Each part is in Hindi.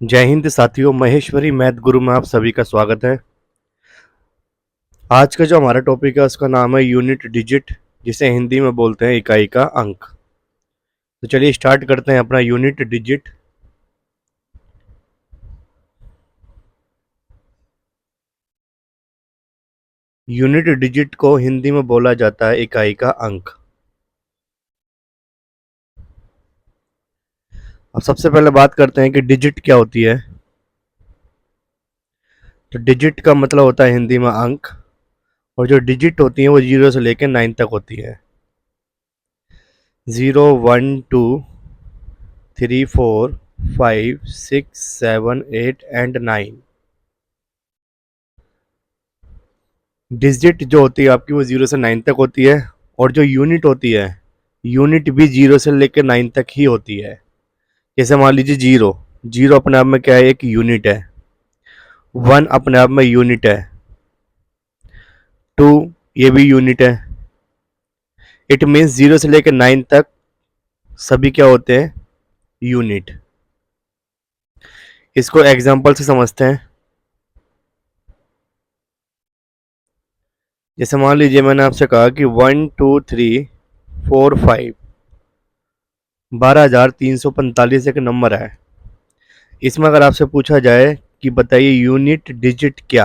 जय हिंद साथियों, महेश्वरी मैथ गुरु में आप सभी का स्वागत है। आज का जो हमारा टॉपिक है उसका नाम है यूनिट डिजिट, जिसे हिंदी में बोलते हैं इकाई का अंक। तो चलिए स्टार्ट करते हैं अपना यूनिट डिजिट। यूनिट डिजिट को हिंदी में बोला जाता है इकाई का अंक। अब सबसे पहले बात करते हैं कि डिजिट क्या होती है। तो डिजिट का मतलब होता है हिंदी में अंक, और जो डिजिट होती है वो 0 से लेकर 9 तक होती है। 0, 1, 2, 3, 4, 5, 6, 7, 8 एंड 9। डिजिट जो होती है आपकी वो 0 से 9 तक होती है, और जो यूनिट होती है, यूनिट भी 0 से लेकर 9 तक ही होती है। जैसे मान लीजिए जीरो, जीरो अपने आप में क्या है, एक यूनिट है। 1 अपने आप में यूनिट है। 2 ये भी यूनिट है। इट मीन्स 0 से लेकर 9 तक सभी क्या होते हैं, यूनिट। इसको एग्जाम्पल से समझते हैं। जैसे मान लीजिए मैंने आपसे कहा कि 1, 2, 3, 4, 5, 12,345 एक नंबर है। इसमें अगर आपसे पूछा जाए कि बताइए यूनिट डिजिट क्या,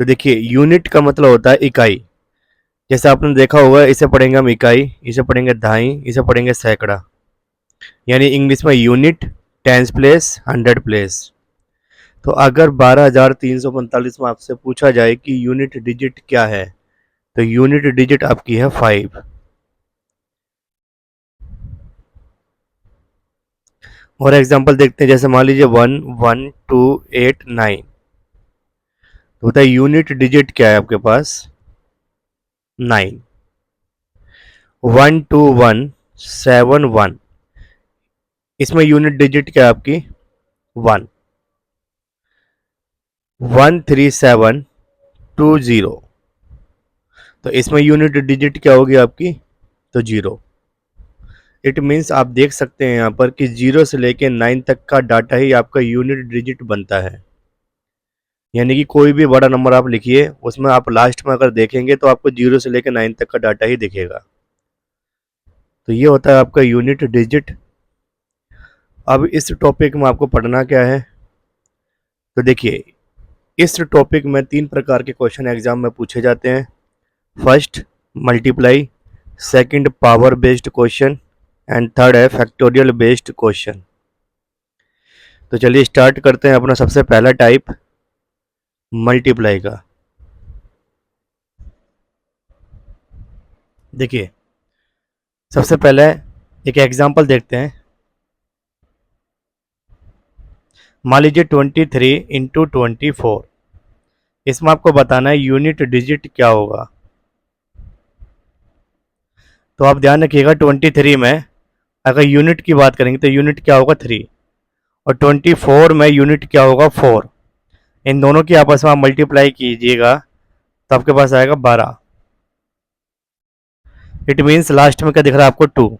तो देखिए यूनिट का मतलब होता है इकाई। जैसे आपने देखा होगा, इसे पढ़ेंगे हम इकाई, इसे पढ़ेंगे दहाई, इसे पढ़ेंगे सैकड़ा। यानी इंग्लिश में unit, tens place, hundred place. तो अगर 12,345 में आपसे पूछा जाए कि यूनिट डिजिट क्या है, तो यूनिट डिजिट आपकी है 5। और एग्जांपल देखते हैं। जैसे मान लीजिए 1, 1, 2, 8, 9। तो बताइए यूनिट डिजिट क्या है आपके पास, 9। 1, 2, 1, 7, 1। इसमें यूनिट डिजिट क्या है आपकी, 1। 1, 3, 7, 2, 0। तो इसमें यूनिट डिजिट क्या होगी आपकी, तो 0। इट मीन्स आप देख सकते हैं यहाँ पर कि 0 से लेके 9 तक का डाटा ही आपका यूनिट डिजिट बनता है। यानी कि कोई भी बड़ा नंबर आप लिखिए, उसमें आप लास्ट में अगर देखेंगे तो आपको 0 से लेकर 9 तक का डाटा ही दिखेगा। तो ये होता है आपका यूनिट डिजिट। अब इस टॉपिक में आपको पढ़ना क्या है, तो देखिए इस टॉपिक में 3 प्रकार के क्वेश्चन एग्जाम में पूछे जाते हैं। First multiply, second power based question, and third है फैक्टोरियल बेस्ड क्वेश्चन। तो चलिए स्टार्ट करते हैं अपना सबसे पहला टाइप, मल्टीप्लाई का। देखिए सबसे पहले एक एग्जांपल देखते हैं। मान लीजिए 23 × 24। इसमें आपको बताना है यूनिट डिजिट क्या होगा। तो आप ध्यान रखिएगा, 23 में अगर यूनिट की बात करेंगे तो यूनिट क्या होगा, 3। और 24 में यूनिट क्या होगा, 4। इन दोनों की आपस में आप मल्टीप्लाई कीजिएगा तो आपके पास आएगा 12। इट मीन्स लास्ट में क्या दिख रहा है आपको, 2।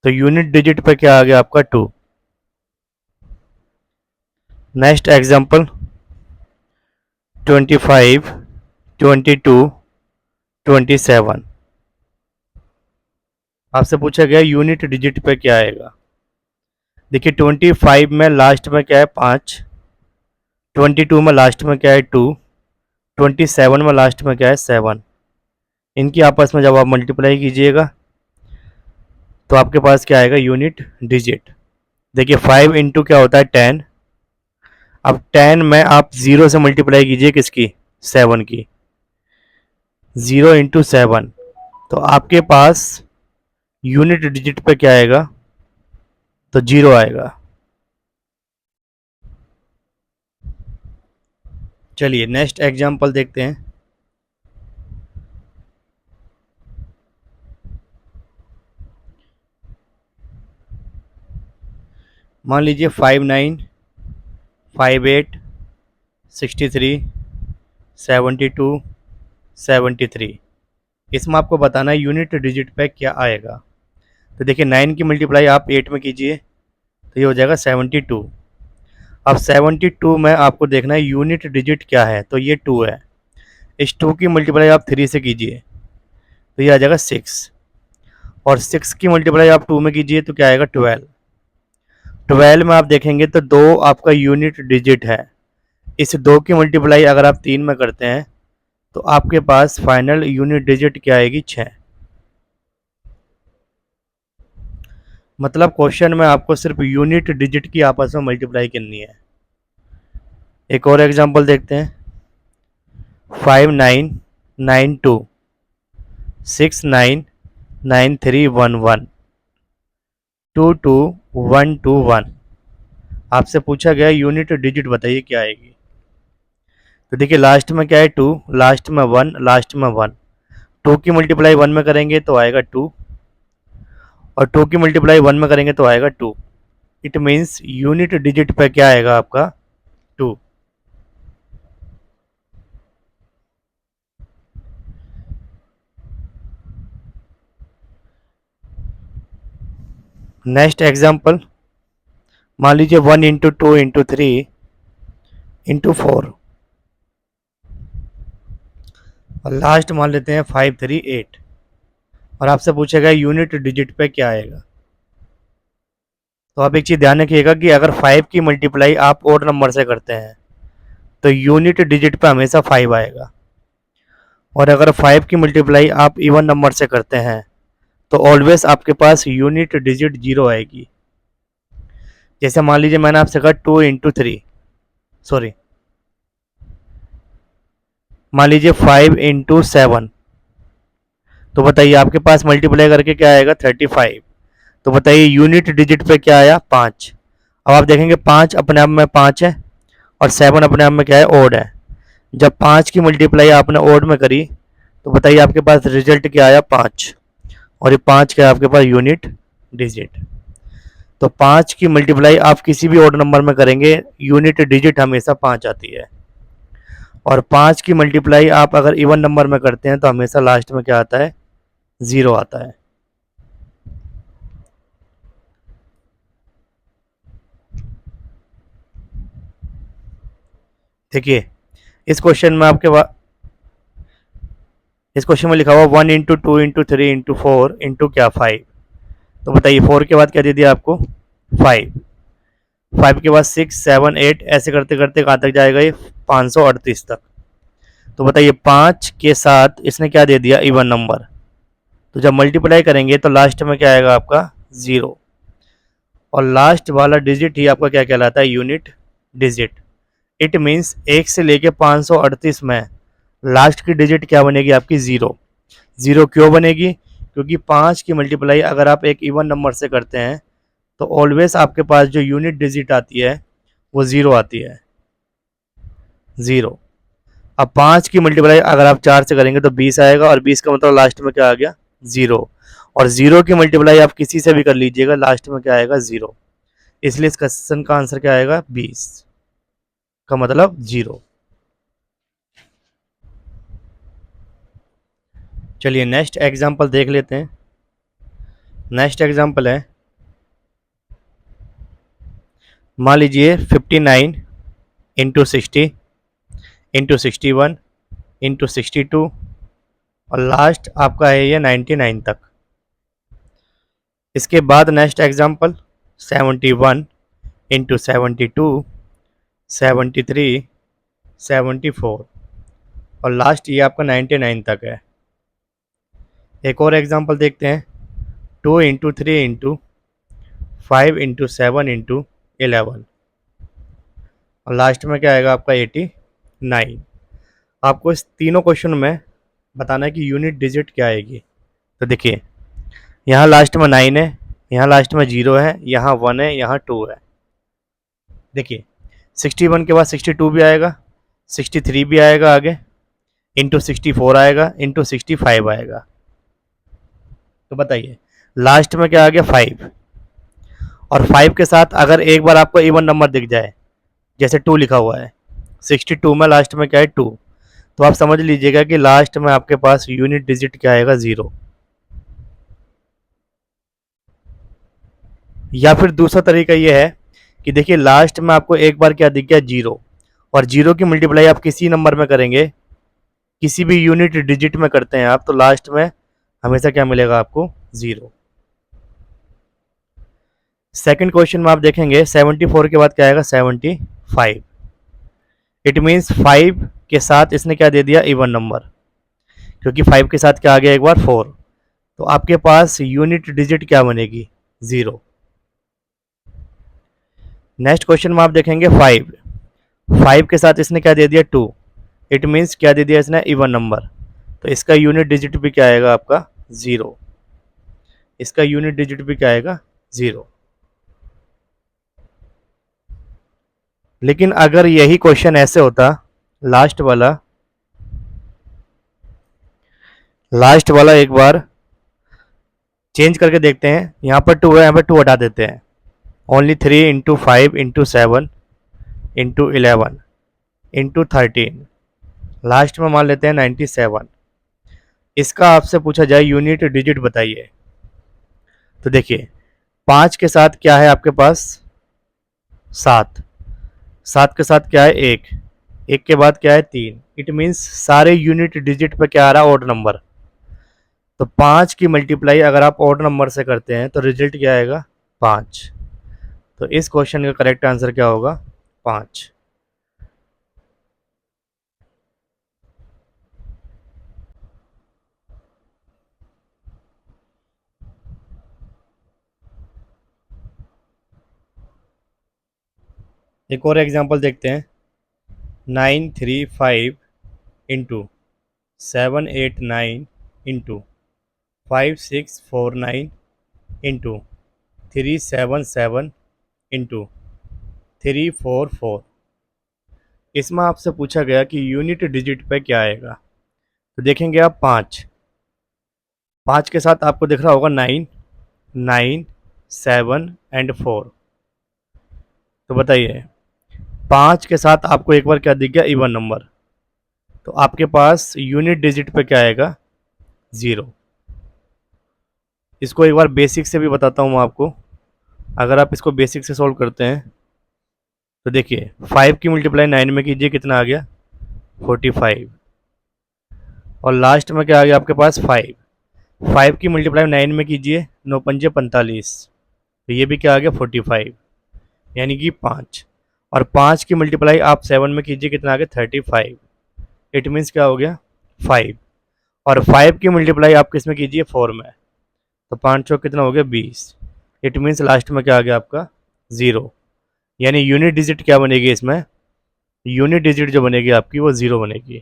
तो यूनिट डिजिट पे क्या आ गया आपका, 2। Next example 25, 22, 27। आपसे पूछा गया यूनिट डिजिट पे क्या आएगा। देखिए 25 में लास्ट में क्या है, 5। 22 में लास्ट में क्या है, 2। 27 में लास्ट में क्या है, 7। इनकी आपस में जब आप मल्टीप्लाई कीजिएगा तो आपके पास क्या आएगा, यूनिट डिजिट। देखिए 5 इंटू क्या होता है, 10। अब 10 में आप 0 से मल्टीप्लाई कीजिए, किसकी, 7 की। 0 × 7, तो आपके पास यूनिट डिजिट पे क्या आएगा, तो 0 आएगा। चलिए नेक्स्ट एग्जांपल देखते हैं। मान लीजिए 59, 58, 63, 72, 73। इसमें आपको बताना है यूनिट डिजिट पे क्या आएगा। तो देखिए 9 की मल्टीप्लाई आप 8 में कीजिए तो ये हो जाएगा 72। अब 72 में आपको देखना है यूनिट डिजिट क्या है, तो ये 2 है। इस 2 की मल्टीप्लाई आप 3 से कीजिए तो ये आ जाएगा 6, और 6 की मल्टीप्लाई आप 2 में कीजिए तो क्या आएगा 12। 12 में आप देखेंगे तो 2 आपका यूनिट डिजिट है। इस 2 की मल्टीप्लाई अगर आप 3 में करते हैं तो आपके पास फाइनल यूनिट डिजिट क्या आएगी 6। मतलब क्वेश्चन में आपको सिर्फ यूनिट डिजिट की आपस में मल्टीप्लाई करनी है। एक और एग्जांपल देखते हैं। 5992 699311 22121। आपसे पूछा गया यूनिट डिजिट बताइए क्या आएगी। तो देखिए लास्ट में क्या है 2, लास्ट में 1, लास्ट में 1। 2 की मल्टीप्लाई 1 में करेंगे तो आएगा 2, और 2 की मल्टीप्लाई 1 में करेंगे तो आएगा 2। इट मीन्स यूनिट डिजिट पे क्या आएगा आपका 2। नेक्स्ट एग्जाम्पल, मान लीजिए 1 इंटू 2 इंटू 3 इंटू 4, और लास्ट मान लेते हैं 538, और आपसे पूछेगा यूनिट डिजिट पे क्या आएगा। तो आप एक चीज़ ध्यान रखिएगा कि अगर 5 की मल्टीप्लाई आप ओड नंबर से करते हैं तो यूनिट डिजिट पे हमेशा 5 आएगा, और अगर 5 की मल्टीप्लाई आप इवन नंबर से करते हैं तो ऑलवेज आपके पास यूनिट डिजिट 0 आएगी। जैसे मान लीजिए मैंने आपसे कहा 2 इंटू 3, सॉरी मान लीजिए 5 इंटू 7, तो बताइए आपके पास मल्टीप्लाई करके क्या आएगा 35। तो बताइए यूनिट डिजिट पे क्या आया 5। अब आप देखेंगे 5 अपने आप में 5 है, और 7 अपने आप में क्या है ओड है। जब 5 की मल्टीप्लाई आपने ओड में करी तो बताइए आपके पास रिजल्ट क्या आया 5, और ये 5 क्या है आपके पास यूनिट डिजिट। तो 5 की मल्टीप्लाई आप किसी भी ओड नंबर में करेंगे यूनिट डिजिट हमेशा 5 आती है, और 5 की मल्टीप्लाई आप अगर इवन नंबर में करते हैं तो हमेशा लास्ट में क्या आता है 0 आता है। देखिए इस क्वेश्चन में इस क्वेश्चन में लिखा हुआ 1 इंटू 2 इंटू 3 इंटू 4 इंटू क्या 5। तो बताइए 4 के बाद क्या दे दिया आपको 5, 5 के बाद 6 7 8, ऐसे करते करते कहाँ तक जाएगा ये 538 तक। तो बताइए 5 के साथ इसने क्या दे दिया इवन नंबर, तो जब मल्टीप्लाई करेंगे तो लास्ट में क्या आएगा आपका 0, और लास्ट वाला डिजिट ही आपका क्या कहलाता है यूनिट डिजिट। इट मीन्स 1 से लेके 538 में लास्ट की डिजिट क्या बनेगी आपकी 0। 0 क्यों बनेगी, क्योंकि 5 की मल्टीप्लाई अगर आप एक इवन नंबर से करते हैं तो ऑलवेज आपके पास जो यूनिट डिजिट आती है वो 0 आती है, 0। अब 5 की मल्टीप्लाई अगर आप 4 से करेंगे तो 20 आएगा, और 20 का मतलब लास्ट में क्या आ गया 0, और 0 की मल्टीप्लाई आप किसी से भी कर लीजिएगा लास्ट में क्या आएगा 0। इसलिए इस क्वेश्चन का आंसर क्या आएगा 20 का मतलब 0। चलिए नेक्स्ट एग्जाम्पल देख लेते हैं। नेक्स्ट एग्जाम्पल है, मान लीजिए 59 इंटू 60 इंटू 61 इंटू 62, और लास्ट आपका है ये 99 तक। इसके बाद नेक्स्ट एग्जाम्पल 71 इंटू 72 73 74, और लास्ट ये आपका 99 तक है। एक और एग्जाम्पल देखते हैं 2 इंटू 3 इंटू 5 इंटू 7 इंटू 11, और लास्ट में क्या आएगा आपका 89। आपको इस तीनों क्वेश्चन में बताना है कि यूनिट डिजिट क्या आएगी। तो देखिए यहाँ लास्ट में 9 है, यहाँ लास्ट में 0 है, यहाँ 1 है, यहाँ 2 है। देखिए 61 के बाद 62 भी आएगा, 63 भी आएगा आगे, इंटू 64 आएगा, इंटू 65 आएगा। तो बताइए लास्ट में क्या आ गया 5, और 5 के साथ अगर एक बार आपको इवन नंबर दिख जाए जैसे 2 लिखा हुआ है, 62 में लास्ट में क्या है 2, तो आप समझ लीजिएगा कि लास्ट में आपके पास यूनिट डिजिट क्या आएगा 0। या फिर दूसरा तरीका ये है कि देखिए लास्ट में आपको एक बार क्या दिख गया, जीरो, और जीरो की मल्टीप्लाई आप किसी नंबर में करेंगे, किसी भी यूनिट डिजिट में करते हैं आप, तो लास्ट में हमेशा क्या मिलेगा आपको, जीरो। सेकंड क्वेश्चन में आप देखेंगे 74 के बाद क्या आएगा, 75। इट मीन्स 5 के साथ इसने क्या दे दिया, इवन नंबर, क्योंकि 5 के साथ क्या आ गया एक बार, 4। तो आपके पास यूनिट डिजिट क्या बनेगी, जीरो। नेक्स्ट क्वेश्चन में आप देखेंगे 5 के साथ इसने क्या दे दिया, 2। इट मीन्स क्या दे दिया इसने, इवन नंबर, तो इसका यूनिट डिजिट भी क्या आएगा आपका, जीरो। इसका यूनिट डिजिट भी क्या आएगा, जीरो। लेकिन अगर यही क्वेश्चन ऐसे होता, लास्ट वाला, एक बार चेंज करके देखते हैं, यहाँ पर 2 है, यहाँ पर 2 हटा देते हैं, only 3 into 5 into 7 into 11 into 13, last में मान लेते हैं 97। इसका आपसे पूछा जाए यूनिट डिजिट बताइए, तो देखिए 5 के साथ क्या है आपके पास, 7, 7 के साथ क्या है, 1, 1 के बाद क्या है, 3। इट मीन्स सारे यूनिट डिजिट पे क्या आ रहा है, ऑड नंबर। तो 5 की मल्टीप्लाई अगर आप ऑड नंबर से करते हैं तो रिजल्ट क्या आएगा, 5। तो इस क्वेश्चन का करेक्ट आंसर क्या होगा, 5। एक और एग्जांपल देखते हैं, 935 इंटू 789 इंटू 5649 इंटू 377 इंटू 344। इसमें आपसे पूछा गया कि यूनिट डिजिट पे क्या आएगा, तो देखेंगे आप 5 के साथ आपको दिख रहा होगा 9, 9, 7 एंड 4। तो बताइए 5 के साथ आपको एक बार क्या दिख गया, इवन नंबर, तो आपके पास यूनिट डिजिट पे क्या आएगा, ज़ीरो। इसको एक बार बेसिक से भी बताता हूँ मैं आपको। अगर आप इसको बेसिक से सॉल्व करते हैं तो देखिए 5 की मल्टीप्लाई 9 में कीजिए, कितना आ गया, 45, और लास्ट में क्या आ गया आपके पास, 5 की मल्टीप्लाई 9 में कीजिए, 9 पंजे 45, तो ये भी क्या आ गया, 45, यानी कि 5। और 5 की मल्टीप्लाई आप 7 में कीजिए, कितना आ गया, 35। इट मीन्स क्या हो गया, 5। और 5 की मल्टीप्लाई आप किस में कीजिए, 4 में, तो 5 चौक कितना हो गया, 20। इट मीन्स लास्ट में क्या आ गया आपका, ज़ीरो। यानी यूनिट डिजिट क्या बनेगी इसमें, यूनिट डिजिट जो बनेगी आपकी वो ज़ीरो बनेगी,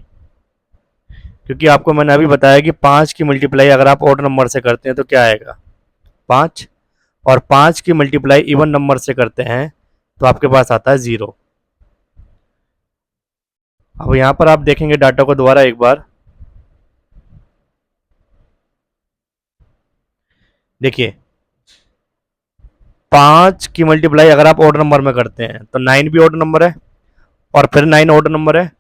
क्योंकि आपको मैंने अभी बताया कि 5 की मल्टीप्लाई अगर आप ऑड नंबर से करते हैं तो क्या आएगा, 5, और 5 की मल्टीप्लाई इवन नंबर से करते हैं तो आपके पास आता है ज़ीरो। अब यहाँ पर आप देखेंगे डाटा को दोबारा एक बार, देखिए 5 की मल्टीप्लाई अगर आप ऑड नंबर में करते हैं तो 9 भी ऑड नंबर है, और फिर 9 ऑड नंबर है,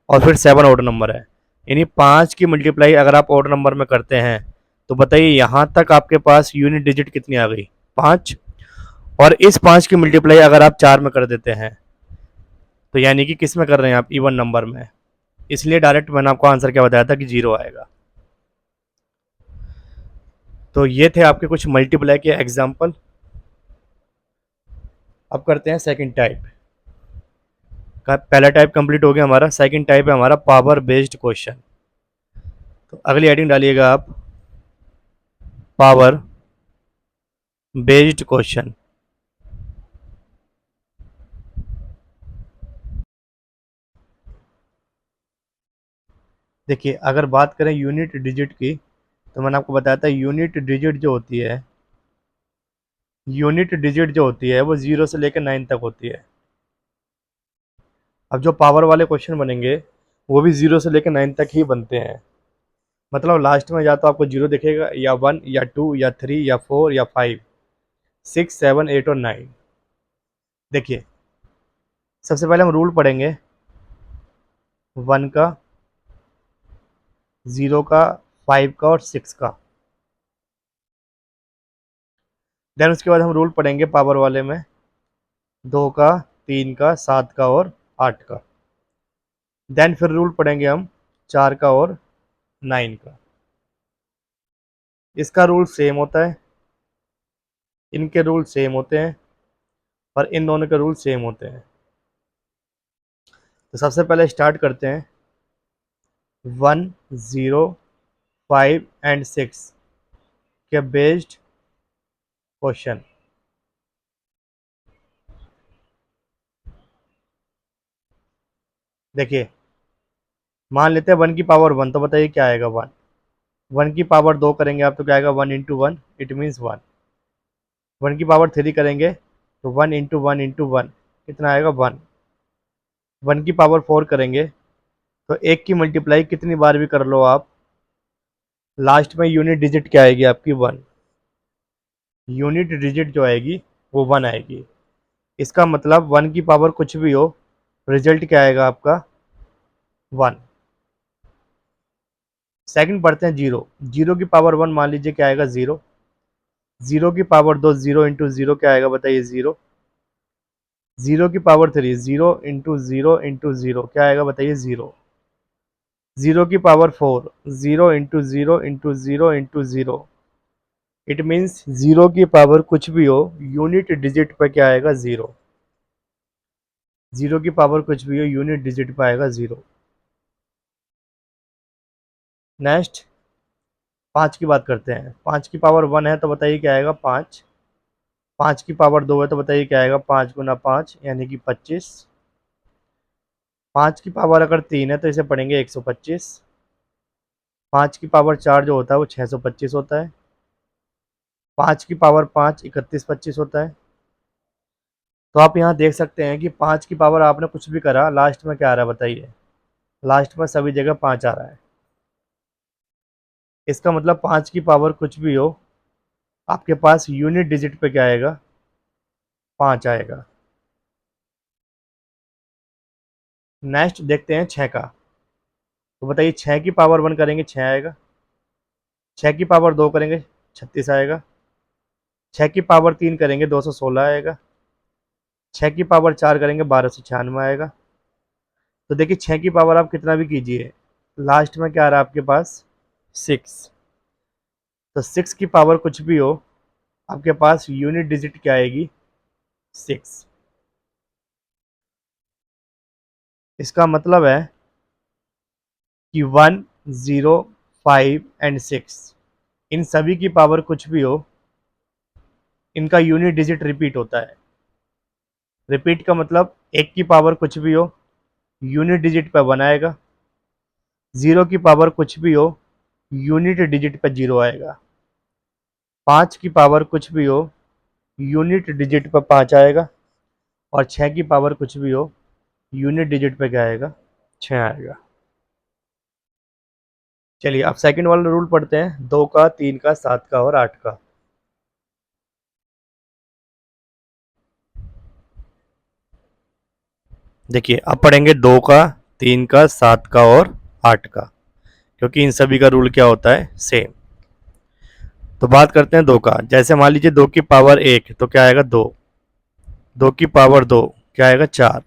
और फिर 7 ऑड नंबर है। यानी 5 की मल्टीप्लाई अगर आप ऑड नंबर में करते हैं तो बताइए यहाँ तक आपके पास यूनिट डिजिट कितनी आ गई, 5। और इस 5 की मल्टीप्लाई अगर आप 4 में कर देते हैं तो यानी कि किस में कर रहे हैं आप, इवन नंबर में, इसलिए डायरेक्ट मैंने आपको आंसर क्या बताया था कि जीरो आएगा। तो ये थे आपके कुछ मल्टीप्लाई के एग्जाम्पल। अब करते हैं सेकंड टाइप का। पहला टाइप कंप्लीट हो गया हमारा, सेकंड टाइप है हमारा पावर बेस्ड क्वेश्चन। तो अगली हेडिंग डालिएगा आप, पावर बेस्ड क्वेश्चन। देखिए अगर बात करें यूनिट डिजिट की, तो मैंने आपको बताया था यूनिट डिजिट जो होती है वो 0 से लेकर 9 तक होती है। अब जो पावर वाले क्वेश्चन बनेंगे वो भी 0 से लेकर 9 तक ही बनते हैं। मतलब लास्ट में या तो आपको 0 दिखेगा, या 1 या 2 या 3 या 4 या 5, 6, 7, 8 और 9। देखिए सबसे पहले हम रूल पढ़ेंगे 1 का, 0 का, 5 का और 6 का। देन उसके बाद हम रूल पढ़ेंगे पावर वाले में, 2 का, 3 का, 7 का और 8 का। देन फिर रूल पढ़ेंगे हम 4 का और 9 का। इसका रूल सेम होता है, इनके रूल सेम होते हैं, और इन दोनों के रूल सेम होते हैं। तो सबसे पहले स्टार्ट करते हैं 1, 0, 5 एंड 6 के बेस्ड क्वेश्चन। देखिए, मान लेते हैं 1 की पावर 1, तो बताइए क्या आएगा। 1, 1 की पावर 2 करेंगे आप तो क्या आएगा, 1 इंटू 1, इट मीन्स 1। 1 की पावर 3 करेंगे तो 1 इंटू 1 इंटू 1 कितना आएगा, 1। 1 की पावर 4 करेंगे तो 1 की मल्टीप्लाई कितनी बार भी कर लो आप, लास्ट में यूनिट डिजिट क्या आएगी आपकी, 1। यूनिट डिजिट जो आएगी वो 1 आएगी। इसका मतलब 1 की पावर कुछ भी हो, रिजल्ट क्या आएगा आपका, 1। सेकंड पढ़ते हैं 0। 0 की पावर 1 मान लीजिए क्या आएगा, 0। 0 की पावर 2, 0 इंटू 0 क्या आएगा बताइए, 0। 0 की पावर 3, 0 इंटू 0 इंटू 0 क्या आएगा बताइए, 0। 0 की power 4, 0 into 0 into 0 into 0, it means 0 की पावर कुछ भी हो, यूनिट डिजिट पर क्या आएगा, 0। 0 की पावर कुछ भी हो, यूनिट डिजिट पर आएगा 0। नेक्स्ट 5 की बात करते हैं। 5 की पावर 1 है तो बताइए क्या आएगा, 5। 5 की पावर 2 है तो बताइए क्या आएगा, 5 गुना 5 यानी कि 25। 5 की पावर अगर 3 है तो इसे पढ़ेंगे 125। 5 की पावर 4 जो होता है वो 625 होता है। 5 की पावर 5 3125 होता है। तो आप यहाँ देख सकते हैं कि 5 की पावर आपने कुछ भी करा, लास्ट में क्या आ रहा है बताइए, लास्ट में सभी जगह 5 आ रहा है। इसका मतलब 5 की पावर कुछ भी हो, आपके पास यूनिट डिजिट पे क्या आएगा, 5 आएगा। नेक्स्ट देखते हैं 6 का। तो बताइए 6 की पावर 1 करेंगे 6 आएगा। 6 की पावर 2 करेंगे 36 आएगा। 6 की पावर 3 करेंगे 216 आएगा। 6 की पावर 4 करेंगे 1296 आएगा। तो देखिए 6 की पावर आप कितना भी कीजिए, लास्ट में क्या आ रहा है आपके पास, 6। तो 6 की पावर कुछ भी हो, आपके पास यूनिट डिजिट क्या आएगी, 6। इसका मतलब है कि 1, 0, 5 एंड 6 इन सभी की पावर कुछ भी हो, इनका यूनिट डिजिट रिपीट होता है। रिपीट का मतलब 1 की पावर कुछ भी हो, यूनिट डिजिट पर 1 आएगा। 0 की पावर कुछ भी हो, यूनिट डिजिट पर 0 आएगा। 5 की पावर कुछ भी हो, यूनिट डिजिट पर 5 आएगा। और 6 की पावर कुछ भी हो, यूनिट डिजिट पे क्या आएगा, 6 आएगा। चलिए अब सेकंड वाला रूल पढ़ते हैं, 2 का, 3 का, 7 का और 8 का। देखिए अब पढ़ेंगे 2 का, 3 का, 7 का और 8 का, क्योंकि इन सभी का रूल क्या होता है, सेम। तो बात करते हैं 2 का। जैसे मान लीजिए 2 की पावर 1 तो क्या आएगा, 2। 2 की पावर 2 क्या आएगा, 4।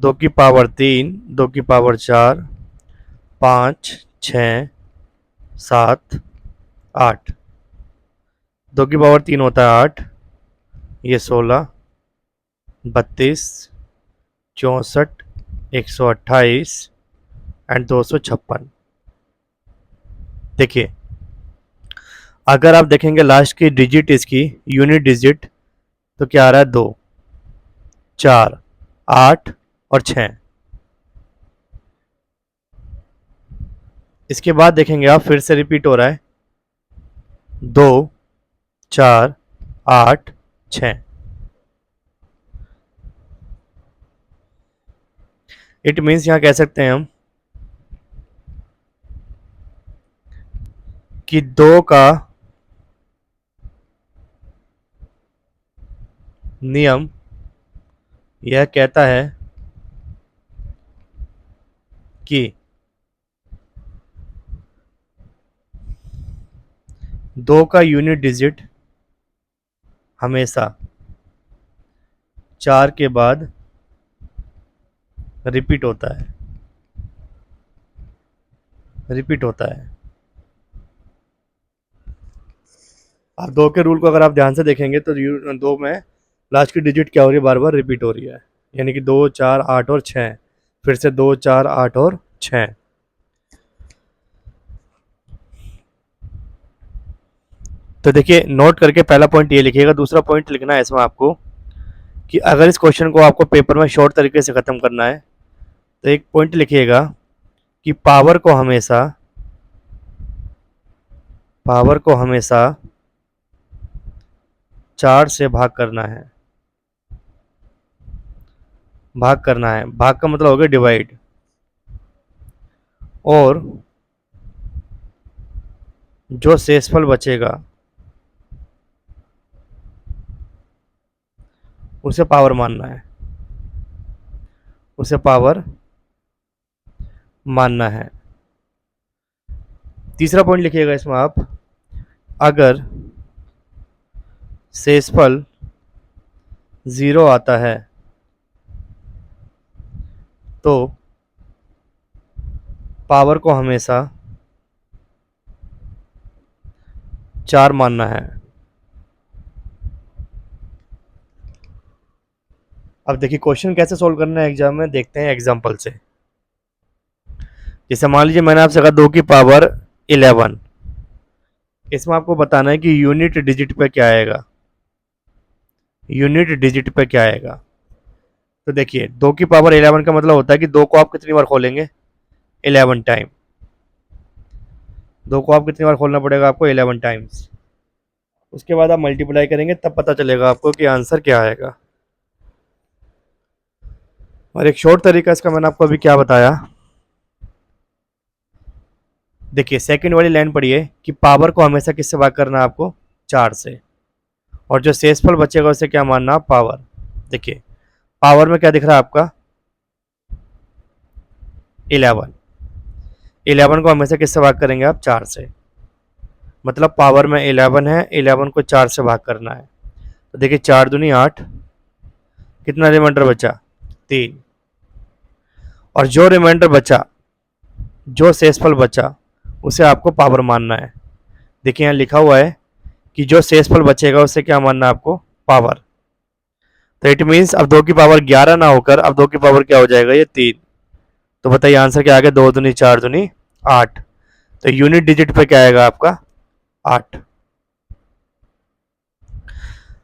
2 की पावर 3, 2 की पावर 4, 5, 6, 7, 8। 2 की पावर 3 होता है 8, ये 16, 32, 64, 128 एंड 256। देखिए अगर आप देखेंगे लास्ट की डिजिट इसकी, यूनिट डिजिट, तो क्या आ रहा है, 2, 4, 8 और 6। इसके बाद देखेंगे आप फिर से रिपीट हो रहा है, 2, 4, 8, 6। इट मीन्स यहाँ कह सकते हैं हम कि 2 का नियम यह कहता है कि 2 का यूनिट डिजिट हमेशा 4 के बाद रिपीट होता है, रिपीट होता है। आप 2 के रूल को अगर आप ध्यान से देखेंगे तो 2 में लास्ट की डिजिट क्या हो रही है, बार बार रिपीट हो रही है, यानी कि 2, 4, 8 और 6, फिर से 2, 4, 8 और 6। तो देखिए नोट करके पहला पॉइंट ये लिखिएगा। दूसरा पॉइंट लिखना है इसमें आपको कि अगर इस क्वेश्चन को आपको पेपर में शॉर्ट तरीके से ख़त्म करना है तो एक पॉइंट लिखिएगा कि पावर को हमेशा 4 से भाग करना है। भाग करना है, भाग का मतलब हो गया डिवाइड। और जो शेषफल बचेगा उसे पावर मानना है, उसे पावर मानना है। तीसरा पॉइंट लिखिएगा इसमें आप, अगर शेषफल 0 आता है तो पावर को हमेशा 4 मानना है। अब देखिए क्वेश्चन कैसे सोल्व करना है एग्जाम में, देखते हैं एग्जांपल से। जैसे मान लीजिए मैंने आपसे कहा 2 की पावर 11, इसमें आपको बताना है कि यूनिट डिजिट पे क्या आएगा, यूनिट डिजिट पे क्या आएगा। तो देखिए 2 की पावर 11 का मतलब होता है कि 2 को आप कितनी बार खोलेंगे, 11 टाइम। 2 को आप कितनी बार खोलना पड़ेगा आपको, 11 टाइम्स। उसके बाद आप मल्टीप्लाई करेंगे तब पता चलेगा आपको कि आंसर क्या आएगा। और एक शॉर्ट तरीका इसका मैंने आपको अभी क्या बताया, देखिए सेकंड वाली लाइन पढ़िए कि पावर को हमेशा किससे भाग करना है आपको, 4 से, और जो शेषफल बचेगा उसे क्या मानना, पावर। देखिए पावर में क्या दिख रहा है आपका, 11। 11 को हमेशा किससे भाग करेंगे आप, 4 से, मतलब पावर में 11 है, 11 को 4 से भाग करना है। तो देखिए 4 दूनी 8, कितना रिमाइंडर बचा, 3। और जो रिमाइंडर बचा, जो शेषफल बचा उसे आपको पावर मानना है। देखिए यहाँ लिखा हुआ है कि जो शेषफल बचेगा उसे क्या मानना है आपको, पावर। तो इट मीन्स अब 2 की पावर 11 ना होकर अब 2 की पावर क्या हो जाएगा, ये 3। तो बताइए आंसर क्या आ गया, 2 दूनी 4 दूनी 8। तो यूनिट डिजिट पे क्या आएगा आपका, 8।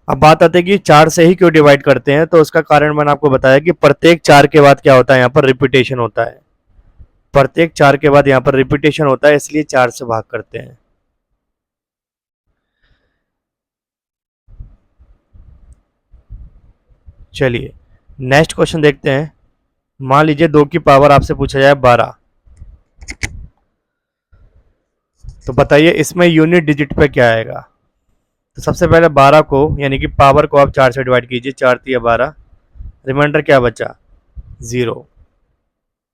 अब बात आती है कि 4 से ही क्यों डिवाइड करते हैं, तो उसका कारण मैंने आपको बताया कि प्रत्येक 4 के बाद क्या होता है, यहाँ पर रिपीटेशन होता है। प्रत्येक 4 के बाद यहाँ पर रिपीटेशन होता है, इसलिए 4 से भाग करते हैं। चलिए नेक्स्ट क्वेश्चन देखते हैं। मान लीजिए 2 की पावर आपसे पूछा जाए 12, तो बताइए इसमें यूनिट डिजिट पे क्या आएगा। तो सबसे पहले 12 को यानी कि पावर को आप 4 से डिवाइड कीजिए, 4 3 12, रिमाइंडर क्या बचा, 0।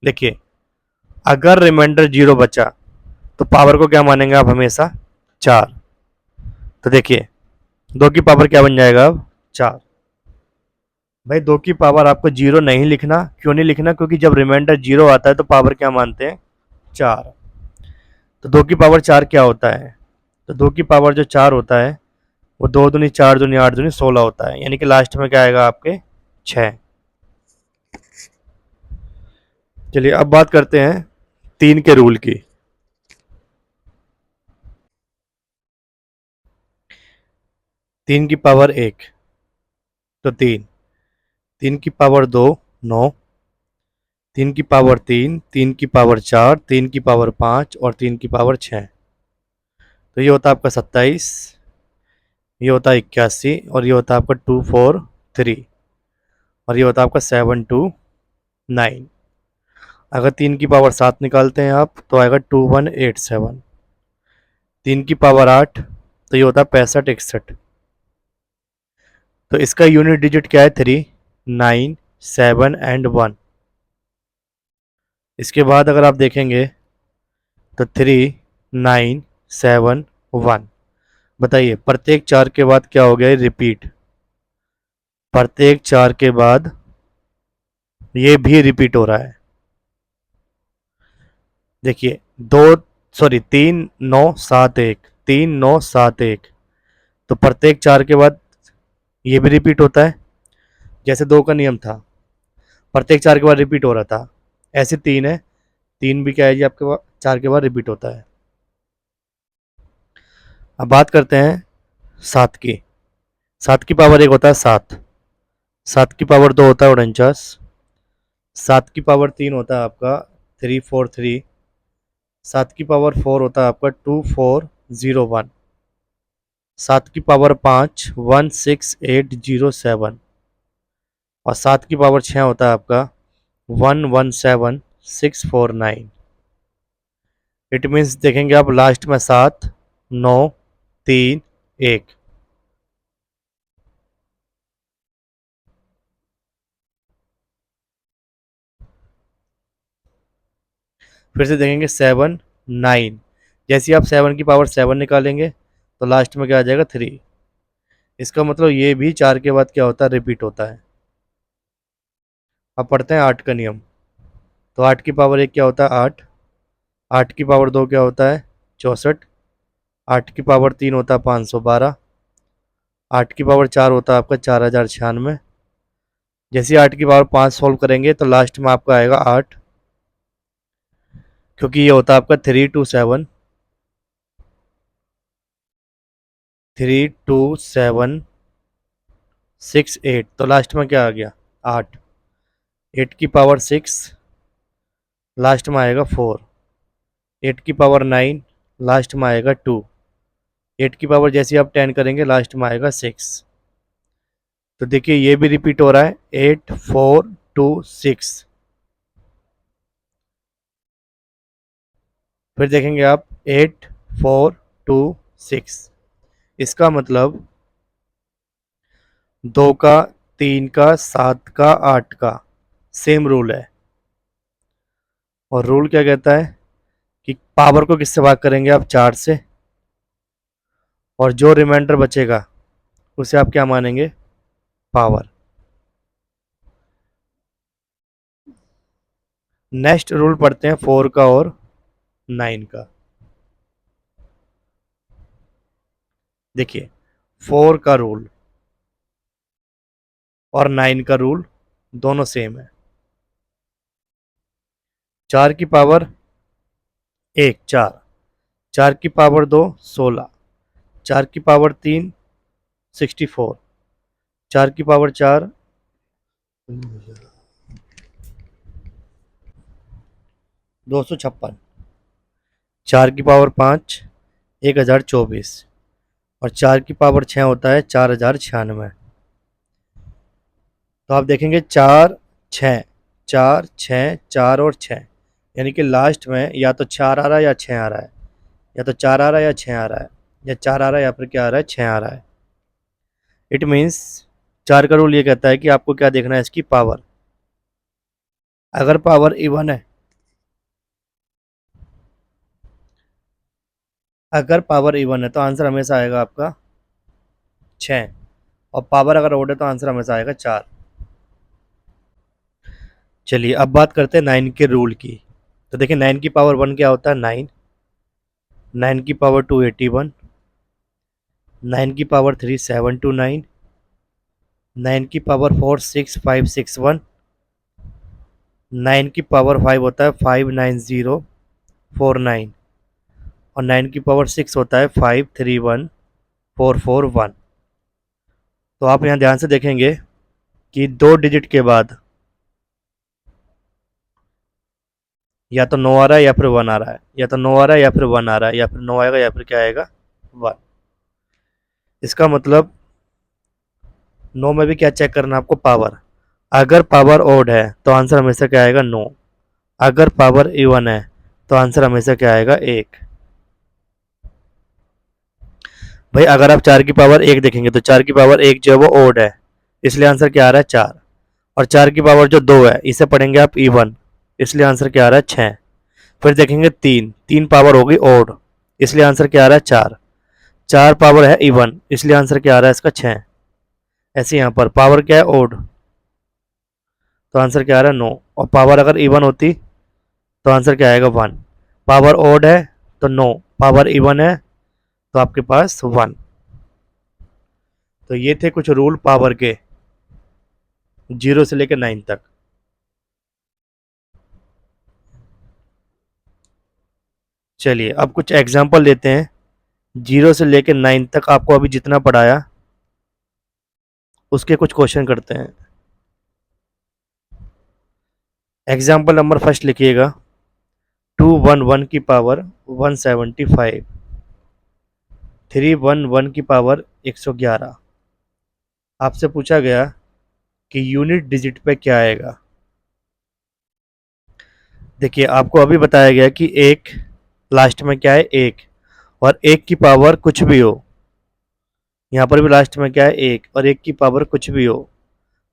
देखिए अगर रिमाइंडर 0 बचा तो पावर को क्या मानेंगे आप, हमेशा 4। तो देखिए 2 की पावर क्या बन जाएगा अब, 4। भाई 2 की पावर आपको 0 नहीं लिखना, क्यों नहीं लिखना, क्योंकि जब रिमाइंडर 0 आता है तो पावर क्या मानते हैं, 4। तो 2 की पावर 4 क्या होता है, तो 2 की पावर जो 4 होता है वो 2 दूनी 4 दूनी 8 दूनी 16 होता है, यानी कि लास्ट में क्या आएगा आपके, 6। चलिए अब बात करते हैं 3 के रूल की। 3 की पावर 1 तो 3, 3 की पावर 2 9, 3 की पावर 3, 3 की पावर 4, 3 की पावर 5 और 3 की पावर 6। तो ये होता है आपका 27, ये होता है 81 और ये होता है आपका 243 और ये होता है आपका 729। अगर 3 की पावर 7 निकालते हैं आप तो आएगा 2187। 3 की पावर 8 तो ये होता है 65 61। तो इसका यूनिट डिजिट क्या है, 3 9 7 एंड 1। इसके बाद अगर आप देखेंगे तो 3 9 7 1, बताइए, प्रत्येक 4 के बाद क्या हो गया? रिपीट। प्रत्येक 4 के बाद ये भी रिपीट हो रहा है। देखिए, 3 9 7 1, 3 9 7 1, तो प्रत्येक 4 के बाद ये भी रिपीट होता है। जैसे 2 का नियम था, प्रत्येक 4 के बाद रिपीट हो रहा था, ऐसे 3 है, 3 भी क्या है जी आपके पास 4 के बाद रिपीट होता है। अब बात करते हैं 7 की। 7 की पावर 1 होता है 7, 7 की पावर 2 होता है 49, 7 की पावर 3 होता है आपका 343, 7 की पावर 4 होता है आपका 2401, 7 की पावर 5 16807, और 7 की पावर 6 होता है आपका 117649। इट मीन्स देखेंगे आप लास्ट में 7 9 3 1। फिर से देखेंगे 7 9, जैसे आप 7 की पावर 7 निकालेंगे तो लास्ट में क्या आ जाएगा 3। इसका मतलब ये भी 4 के बाद क्या होता है? रिपीट होता है। अब पढ़ते हैं 8 का नियम। तो 8 की पावर 1 क्या होता है? 8, 8 की पावर 2 क्या होता है? 64, 8 की पावर 3 होता है 512, 8 की पावर 4 होता है आपका 4096। जैसे 8 की पावर 5 सॉल्व करेंगे तो लास्ट में आपका आएगा 8, क्योंकि ये होता है आपका 327 तो लास्ट में क्या आ गया? 8, 8 की पावर 6 लास्ट में आएगा 4, 8 की पावर 9 लास्ट में आएगा 2, 8 की पावर जैसे आप 10 करेंगे लास्ट में आएगा 6। तो देखिए ये भी रिपीट हो रहा है 8426। फिर देखेंगे आप 8426, इसका मतलब 2 का, 3 का, 7 का, 8 का सेम रूल है। और रूल क्या कहता है कि पावर को किससे भाग करेंगे आप? 4 से, और जो रिमाइंडर बचेगा उसे आप क्या मानेंगे? पावर। नेक्स्ट रूल पढ़ते हैं 4 का और 9 का। देखिए 4 का रूल और 9 का रूल दोनों सेम है। 4 की पावर 1 4, 4 की पावर 2 16, 4 की पावर 3 64, 4 की पावर 4 256, 4 की पावर 5 1024, और 4 की पावर 6 होता है 4096। तो आप देखेंगे 4 6 4 6 4 और 6, यानी कि लास्ट में या तो 4 आ रहा है या 6 आ रहा है, या तो 4 आ रहा है या 6 आ रहा है, या 4 आ रहा है या फिर क्या आ रहा है? 6 आ रहा है। इट मीन्स 4 का रूल ये कहता है कि आपको क्या देखना है? इसकी पावर। अगर पावर इवन है, अगर पावर इवन है तो आंसर हमेशा आएगा आपका 6, और पावर अगर ओड है तो आंसर हमेशा आएगा 4। चलिए अब बात करते हैं 9 के रूल की। तो देखिए 9 की पावर 1 क्या होता है? 9, 9 की पावर 2 81, 9 की पावर 3 729, 9 की पावर 4 6561, 9 की पावर 5 होता है 59049, और 9 की पावर 6 होता है 531441। तो आप यहाँ ध्यान से देखेंगे कि 2 डिजिट के बाद या तो 9 आ रहा है या फिर 1 आ रहा है, या तो 9 आ रहा है या फिर 1 आ रहा है, या फिर 9 आएगा या फिर क्या आएगा? 1। इसका मतलब 9 में भी क्या चेक करना है आपको? पावर। अगर पावर ओड है तो आंसर हमेशा क्या आएगा? 9। अगर पावर इवन है तो आंसर हमेशा क्या आएगा? 1। भाई अगर आप 4 की पावर 1 देखेंगे तो 4 की पावर 1 जो है वो ओड है, इसलिए आंसर क्या आ रहा है? 4। और 4 की पावर जो 2 है इसे पढ़ेंगे आप इवन, इसलिए आंसर क्या आ रहा है? 6। फिर देखेंगे 3, 3 पावर होगी ओड, इसलिए आंसर क्या आ रहा है? 4। 4 पावर है इवन, इसलिए आंसर क्या आ रहा है इसका 6। ऐसे यहाँ पर पावर क्या है ओड, तो आंसर क्या आ रहा है 9। और पावर अगर इवन होती तो आंसर क्या आएगा 1। पावर ओड है तो 9, पावर इवन है तो आपके पास 1। तो ये थे कुछ रूल पावर के 0 से लेकर 9 तक। चलिए अब कुछ एग्जाम्पल लेते हैं। 0 से लेकर 9 तक आपको अभी जितना पढ़ाया उसके कुछ क्वेश्चन करते हैं। एग्जाम्पल नंबर फर्स्ट लिखिएगा, 211 की पावर 175, 311 की पावर 111। आपसे पूछा गया कि यूनिट डिजिट पे क्या आएगा। देखिए आपको अभी बताया गया कि एक लास्ट में क्या है एक, और एक की पावर कुछ भी हो, यहाँ पर भी लास्ट में क्या है एक, और एक की पावर कुछ भी हो,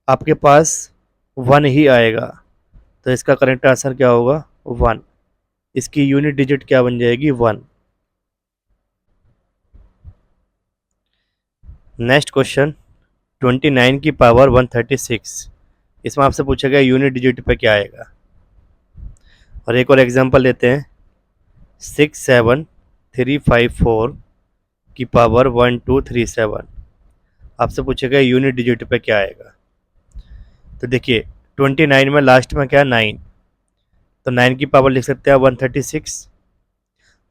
आपके पास 1 ही आएगा। तो इसका करेक्ट आंसर क्या होगा 1। इसकी यूनिट डिजिट क्या बन जाएगी 1। नेक्स्ट क्वेश्चन, 29 की पावर 136। इसमें आपसे पूछा गया यूनिट डिजिट पे क्या आएगा। और एक और एग्जांपल लेते हैं, 67354 की पावर 1237। आपसे पूछेगा यूनिट डिजिट पे क्या आएगा। तो देखिए 29 में लास्ट में क्या है 9, तो 9 की पावर लिख सकते हैं 136।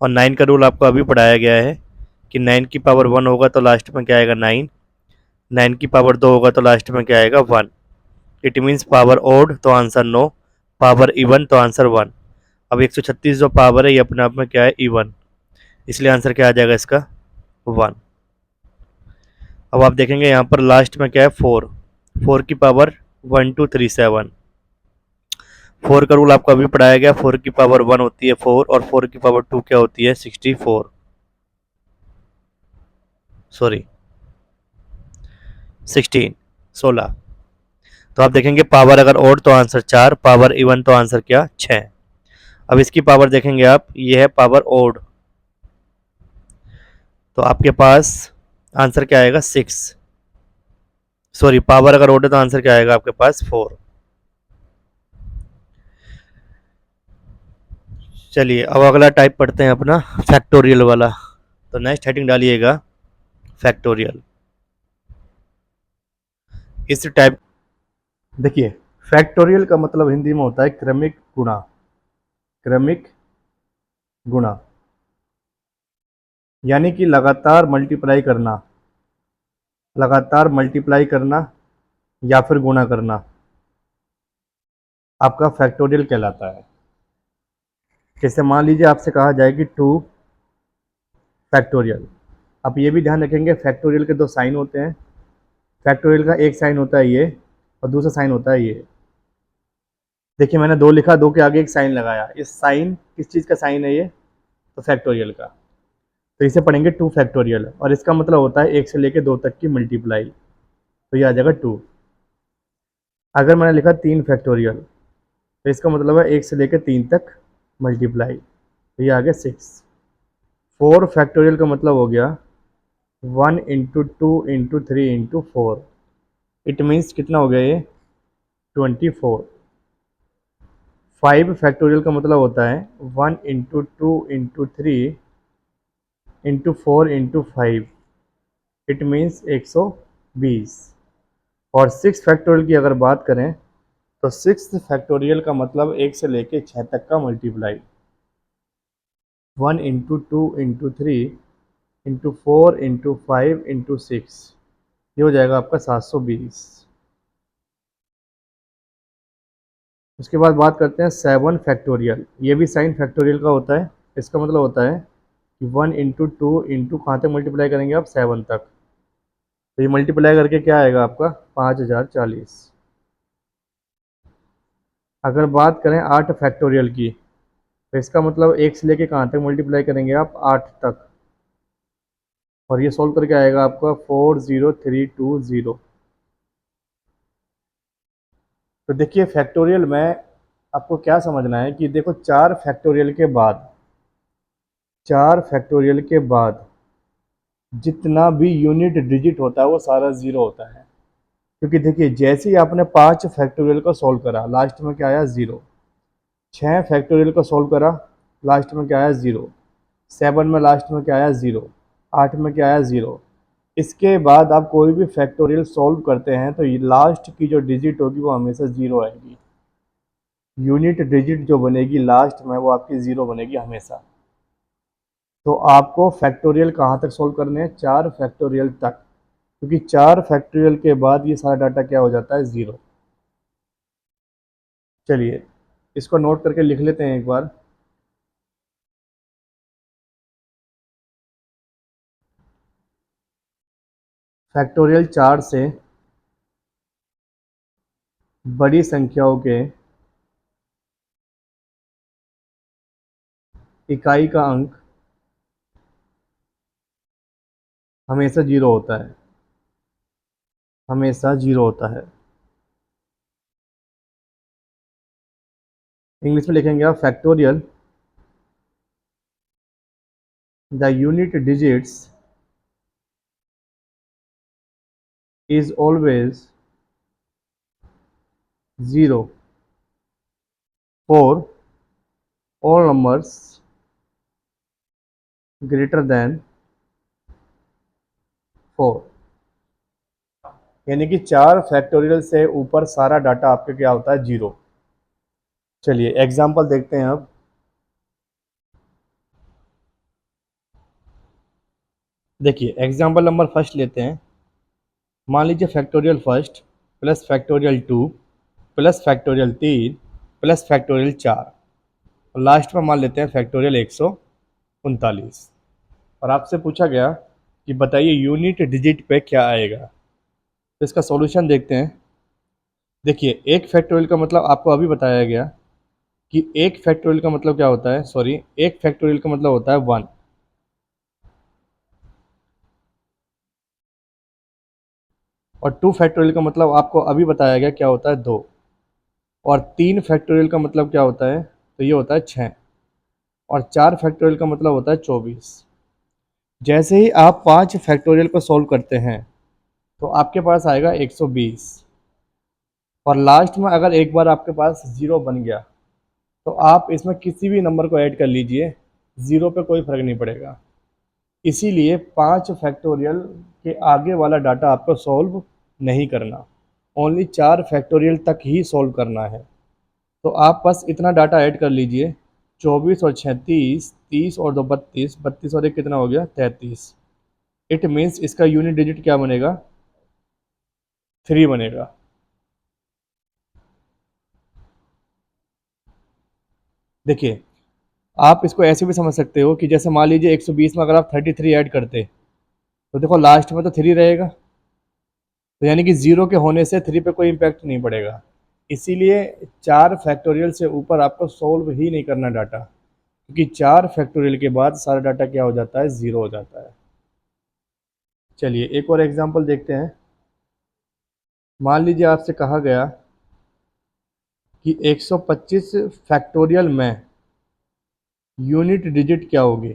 और 9 का रूल आपको अभी पढ़ाया गया है कि 9 की पावर 1 होगा तो लास्ट में क्या आएगा 9, 9 की पावर 2 होगा तो लास्ट में क्या आएगा 1। इट मीन्स पावर ओड तो आंसर 9, पावर इवन तो आंसर 1। अब 136 जो पावर है ये अपने आप में क्या है इवन, इसलिए आंसर क्या आ जाएगा इसका 1। अब आप देखेंगे यहाँ पर लास्ट में क्या है 4, 4 की पावर 1237। 4 का रूल आपको अभी पढ़ाया गया, 4 की पावर 1 होती है 4, और 4 की पावर 2 क्या होती है 64, सॉरी 16, 16। तो आप देखेंगे पावर अगर ओड तो आंसर 4, पावर इवन तो आंसर क्या 6। अब इसकी पावर देखेंगे आप, ये है पावर ओड, तो आपके पास आंसर क्या आएगा 6, सॉरी पावर अगर ओड है तो आंसर क्या आएगा आपके पास 4। चलिए अब अगला टाइप पढ़ते हैं अपना फैक्टोरियल वाला। तो नेक्स्ट हेडिंग डालिएगा फैक्टोरियल। इस टाइप देखिए फैक्टोरियल का मतलब हिंदी में होता है क्रमिक गुणा, क्रमिक गुणा यानी कि लगातार मल्टीप्लाई करना, लगातार मल्टीप्लाई करना या फिर गुणा करना आपका फैक्टोरियल कहलाता है। जैसे मान लीजिए आपसे कहा जाए कि 2 फैक्टोरियल। आप ये भी ध्यान रखेंगे फैक्टोरियल के दो साइन होते हैं। फैक्टोरियल का एक साइन होता है ये और दूसरा साइन होता है ये। देखिए मैंने 2 लिखा, 2 के आगे एक साइन लगाया, इस साइन किस चीज़ का साइन है ये, तो फैक्टोरियल का। तो इसे पढ़ेंगे 2 फैक्टोरियल, और इसका मतलब होता है 1 से लेकर 2 तक की मल्टीप्लाई, तो ये आ जाएगा 2। अगर मैंने लिखा 3 फैक्टोरियल तो इसका मतलब है 1 से लेकर 3 तक मल्टीप्लाई, तो ये आ गया 6। 4 फैक्टोरियल का मतलब हो गया 1 into 2 into 3 into 4। It means कितना हो गया ये 24। 5 फैक्टोरियल का मतलब होता है 1 into 2 into 3 into 4 into 5। It means 120। और 6 फैक्टोरियल की अगर बात करें तो 6 फैक्टोरियल का मतलब 1 से लेके 6 तक का multiply, 1 into 2 into 3 into 4 into 5 into 6, ये हो जाएगा आपका 720। उसके बाद बात करते हैं 7 फैक्टोरियल। ये भी साइन फैक्टोरियल का होता है। इसका मतलब होता है कि 1 इंटू 2 इंटू कहाँ तक मल्टीप्लाई करेंगे आप 7 तक, तो ये मल्टीप्लाई करके क्या आएगा आपका 5040। अगर बात करें 8 फैक्टोरियल की तो इसका मतलब 1 से लेके कहाँ तक मल्टीप्लाई करेंगे आप 8 तक, और ये सोल्व करके आएगा आपका 40320। तो देखिए फैक्टोरियल में आपको क्या समझना है कि देखो 4 फैक्टोरियल के बाद, 4 फैक्टोरियल के बाद जितना भी यूनिट डिजिट होता है वो सारा ज़ीरो होता है। क्योंकि देखिए जैसे ही आपने 5 फैक्टोरियल को सॉल्व करा, लास्ट में क्या आया? ज़ीरो। 6 फैक्टोरियल को सॉल्व करा, लास्ट में क्या आया? ज़ीरो। 7 में लास्ट में क्या आया? ज़ीरो। 8 में क्या आया? ज़ीरो। इसके बाद आप कोई भी फैक्टोरियल सॉल्व करते हैं तो ये लास्ट की जो डिजिट होगी वो हमेशा ज़ीरो आएगी। यूनिट डिजिट जो बनेगी लास्ट में वो आपकी ज़ीरो बनेगी हमेशा। तो आपको फैक्टोरियल कहाँ तक सॉल्व करने हैं? 4 फैक्टोरियल तक। क्योंकि 4 फैक्टोरियल के बाद ये सारा डाटा क्या हो जाता है? ज़ीरो। चलिए इसको नोट करके लिख लेते हैं एक बार। फैक्टोरियल 4 से बड़ी संख्याओं के इकाई का अंक हमेशा जीरो होता है। हमेशा जीरो होता है। इंग्लिश में लिखेंगे आप factorial the unit digits is always zero for all numbers greater than 4। यानी कि 4 फैक्टोरियल से ऊपर सारा डाटा आपके क्या होता है? जीरो। चलिए एग्जाम्पल देखते हैं अब। देखिए एग्जाम्पल नंबर फर्स्ट लेते हैं। मान लीजिए factorial first plus factorial two plus factorial तीन प्लस फैक्टोरियल चार, और लास्ट में मान लेते हैं फैक्टोरियल 139। और आपसे पूछा गया कि बताइए यूनिट डिजिट पे क्या आएगा। तो इसका सॉल्यूशन देखते हैं। देखिए एक फैक्टोरियल का मतलब आपको अभी बताया गया कि एक फैक्टोरियल का मतलब क्या होता है? सॉरी, एक फैक्टोरियल का मतलब होता है 1। और 2 फैक्टोरियल का मतलब आपको अभी बताया गया क्या होता है? 2। और 3 फैक्टोरियल का मतलब क्या होता है? तो ये होता है 6। और 4 फैक्टोरियल का मतलब होता है 24। जैसे ही आप 5 फैक्टोरियल को सॉल्व करते हैं तो आपके पास आएगा 120। और लास्ट में अगर एक बार आपके पास ज़ीरो बन गया तो आप इसमें किसी भी नंबर को ऐड कर लीजिए, ज़ीरो पे कोई फ़र्क नहीं पड़ेगा। इसीलिए 5 फैक्टोरियल के आगे वाला डाटा आपको सॉल्व नहीं करना, ओनली 4 फैक्टोरियल तक ही सॉल्व करना है। तो आप बस इतना डाटा ऐड कर लीजिए, 24 और 36, 30 और 2 32, 32 और एक कितना हो गया? 33। इट मीन्स इसका यूनिट डिजिट क्या बनेगा? 3 बनेगा। देखिए आप इसको ऐसे भी समझ सकते हो कि जैसे मान लीजिए 120 में अगर आप 33 ऐड करते तो देखो लास्ट में तो 3 रहेगा। तो यानी कि ज़ीरो के होने से 3 पे कोई इम्पैक्ट नहीं पड़ेगा। इसीलिए 4 फैक्टोरियल से ऊपर आपको सोल्व ही नहीं करना डाटा, क्योंकि 4 फैक्टोरियल के बाद सारा डाटा क्या हो जाता है? ज़ीरो हो जाता है। चलिए एक और एग्जांपल देखते हैं। मान लीजिए आपसे कहा गया कि 125 फैक्टोरियल में यूनिट डिजिट क्या होगी।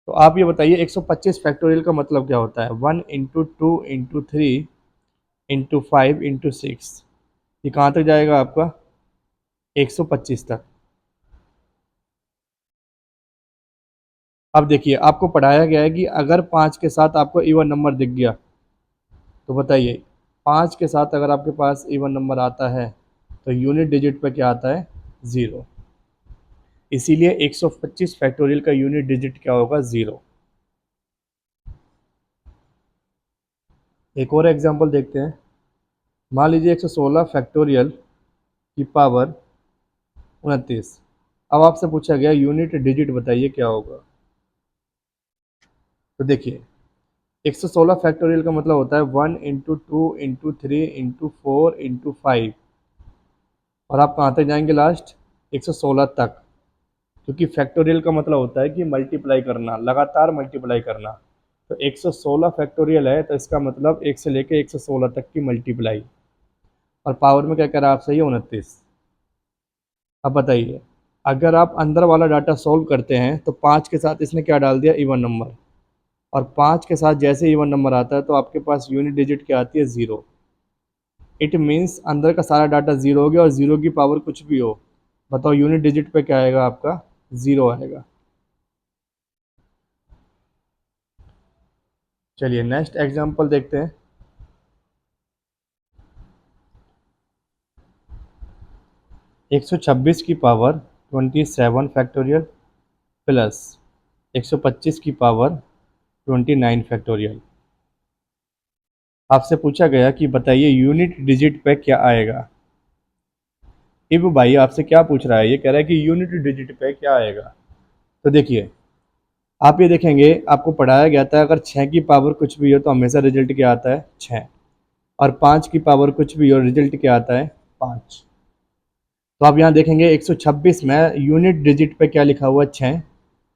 तो आप ये बताइए 125 फैक्टोरियल का मतलब क्या होता है? 1 इंटू 2 इंटू 3 इंटू 5 इंटू 6। ये कहाँ तक जाएगा आपका? 125 तक। अब देखिए आपको पढ़ाया गया है कि अगर 5 के साथ आपको इवन नंबर दिख गया तो बताइए 5 के साथ अगर आपके पास इवन नंबर आता है तो यूनिट डिजिट पे क्या आता है? ज़ीरो। इसीलिए 125 फैक्टोरियल का यूनिट डिजिट क्या होगा? ज़ीरो। एक और एग्जांपल देखते हैं। मान लीजिए 116 फैक्टोरियल की पावर 29। अब आपसे पूछा गया यूनिट डिजिट बताइए क्या होगा। तो देखिए 116 फैक्टोरियल का मतलब होता है 1 इंटू 2 इंटू 3 इंटू 4 इंटू 5। और आप कहाँ तक जाएंगे? लास्ट 116 तक। क्योंकि फैक्टोरियल का मतलब होता है कि मल्टीप्लाई करना, लगातार मल्टीप्लाई करना। तो 116 फैक्टोरियल है तो इसका मतलब 1 से लेके 116 तक की मल्टीप्लाई। और पावर में क्या कह रहा है आपसे? ये 29। अब बताइए अगर आप अंदर वाला डाटा सॉल्व करते हैं तो 5 के साथ इसने क्या डाल दिया, इवन नंबर, और 5 के साथ जैसे इवन नंबर आता है तो आपके पास यूनिट डिजिट क्या आती है, 0। इट मीन्स अंदर का सारा डाटा 0 हो गया और 0 की पावर कुछ भी हो, बताओ यूनिट डिजिट पे क्या आएगा आपका, 0 आएगा। चलिए नेक्स्ट एग्जांपल देखते हैं। 126 की पावर 27 फैक्टोरियल प्लस 125 की पावर 29 फैक्टोरियल। आपसे पूछा गया कि बताइए यूनिट डिजिट पे क्या आएगा। इब भाई आपसे क्या पूछ रहा है, ये कह रहा है कि यूनिट डिजिट पे क्या आएगा। तो देखिए आप ये देखेंगे, आपको पढ़ाया गया था अगर 6 की पावर कुछ भी हो तो हमेशा रिजल्ट क्या आता है, 6, और 5 की पावर कुछ भी हो रिजल्ट क्या आता है, 5। तो आप यहाँ देखेंगे 126 में यूनिट डिजिट पे क्या लिखा हुआ है, 6,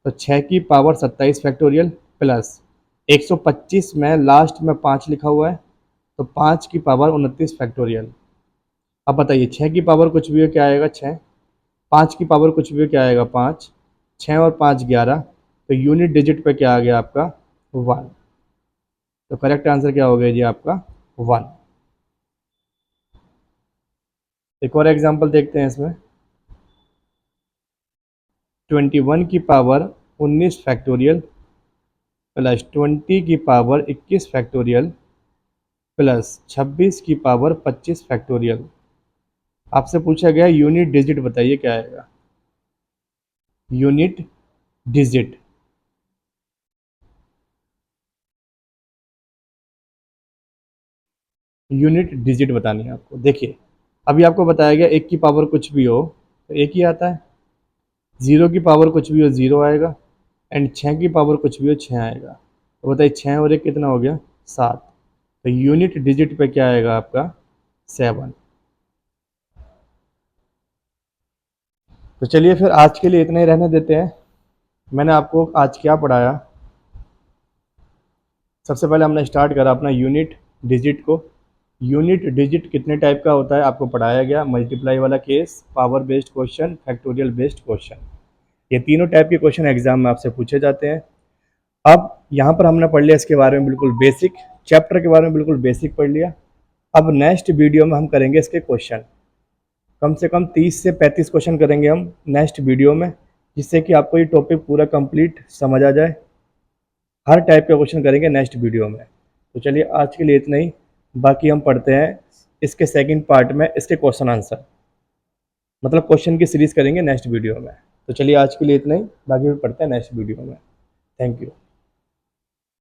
तो 6 की पावर 27 फैक्टोरियल प्लस 125 में लास्ट में 5 लिखा हुआ है तो 5 की पावर 29 फैक्टोरियल। अब बताइए 6 की पावर कुछ भी हो क्या आएगा, 6, 5 की पावर कुछ भी हो क्या आएगा, 5, 6 और 5 11, तो यूनिट डिजिट पे क्या आ गया आपका, 1। तो करेक्ट आंसर क्या हो गया जी आपका, 1। एक और एग्जांपल देखते हैं इसमें। 21 की पावर 19 फैक्टोरियल प्लस 20 की पावर 21 फैक्टोरियल प्लस 26 की पावर 25 फैक्टोरियल। आपसे पूछा गया यूनिट डिजिट बताइए क्या आएगा, यूनिट डिजिट। यूनिट डिजिट बतानी है आपको। देखिए अभी आपको बताया गया 1 की पावर कुछ भी हो तो 1 ही आता है, 0 की पावर कुछ भी हो 0 आएगा, एंड 6 की पावर कुछ भी हो 6 आएगा। तो बताइए 6 और 1 कितना हो गया, 7। तो यूनिट डिजिट पे क्या आएगा आपका, 7। तो चलिए फिर आज के लिए इतना ही रहने देते हैं। मैंने आपको आज क्या पढ़ाया, सबसे पहले हमने स्टार्ट करा अपना यूनिट डिजिट को। यूनिट डिजिट कितने टाइप का होता है आपको पढ़ाया गया, मल्टीप्लाई वाला case, power based question, factorial based question, ये तीनों टाइप के क्वेश्चन एग्जाम में आपसे पूछे जाते हैं। अब यहाँ पर हमने पढ़ लिया इसके बारे में बिल्कुल बेसिक, चैप्टर के बारे में बिल्कुल बेसिक पढ़ लिया। अब नेक्स्ट वीडियो में हम करेंगे इसके क्वेश्चन, कम से कम 30 से 35 क्वेश्चन करेंगे हम नेक्स्ट वीडियो में, जिससे कि आपको ये टॉपिक पूरा कंप्लीट समझ आ जाए। हर टाइप के क्वेश्चन करेंगे नेक्स्ट वीडियो में। तो चलिए आज के लिए इतना ही, बाकी हम पढ़ते हैं इसके सेकंड पार्ट में, इसके क्वेश्चन आंसर, मतलब क्वेश्चन की सीरीज करेंगे नेक्स्ट वीडियो में। तो चलिए आज के लिए इतना ही, बाकी भी पढ़ते हैं नेक्स्ट वीडियो में। Thank you.